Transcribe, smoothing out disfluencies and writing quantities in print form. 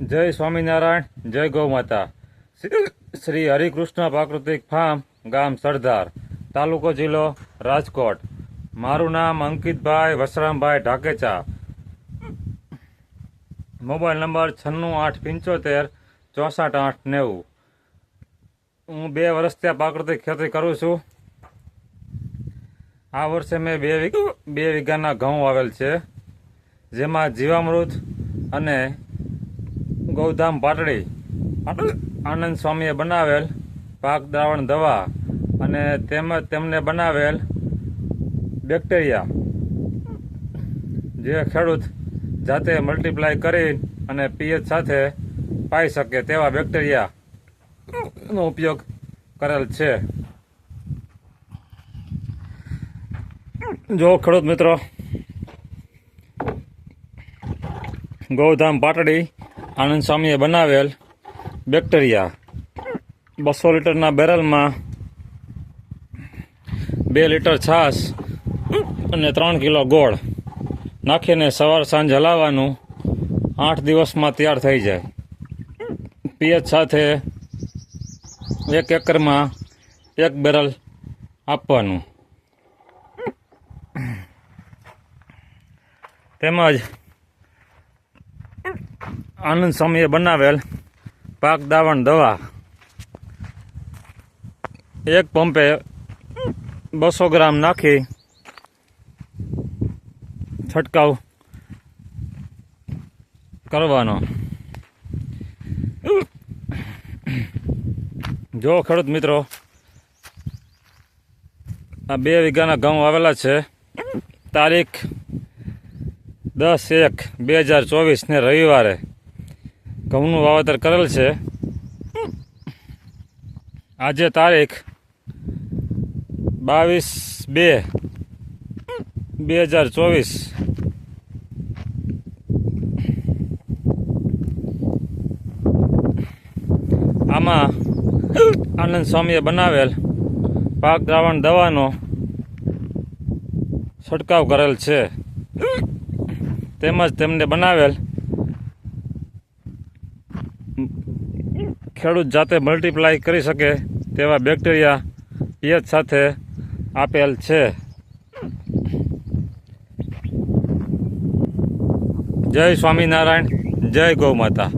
જય સ્વામિનારાયણ, જય ગૌ માતા. શ્રી હરિકૃષ્ણ પ્રાકૃતિક ફાર્મ, ગામ સરદાર, તાલુકો જિલ્લો રાજકોટ. મારું નામ અંકિતભાઈ વસરામભાઈ ઢાકેચા. Mobile number 9685574890. હું 2 વર્ષથી આ પ્રાકૃતિક ખેતી કરું છું. આ વર્ષે મેં 2 વીઘાના ઘઉં આવેલ છે, જેમાં જીવામૃત અને ગૌધામ પાટડી આનંદ સ્વામીએ બનાવેલ પાક દ્રાવણ દવા અને તેમજ તેમને બનાવેલ બેક્ટેરિયા, જે ખેડૂત જાતે મલ્ટીપ્લાય કરી અને પીએચ સાથે પાઈ શકે તેવા બેક્ટેરિયાનો ઉપયોગ કરેલ છે. જો ખેડૂત મિત્રો, ગૌધામ પાટડી આનંદ સ્વામીએ બનાવેલ બેક્ટેરિયા 200 લીટરના બેરલમાં 2 લીટર છાશ અને 3 કિલો ગોળ નાખીને સવાર સાંજ હલાવવાનું. 8 દિવસમાં તૈયાર થઈ જાય. પીએચ સાથે 1 એકરમાં 1 બેરલ આપવાનું. તેમજ આનંદ સ્વામીએ બનાવેલ પાક દાવણ દવા 1 પંપે 200 ગ્રામ નાખી છંટકાવ કરવાનો. જો ખેડૂત મિત્રો, આ 2 વીઘાના ઘઉં આવેલા છે. તારીખ 10/1/2024 ને રવિવારે ઘઉંનું વાવેતર કરેલ છે. આજે તારીખ 22/2/2024. આમાં આનંદ સ્વામીએ બનાવેલ પાક દ્રાવણ દવાનો છંટકાવ કરેલ છે. તેમજ તેમને બનાવેલ ખેડૂત જાતે મલ્ટીપ્લાય કરી શકે તેવા બેક્ટેરિયા પીએચ સાથે આપેલ છે. જય સ્વામિનારાયણ, જય ગૌ માતા.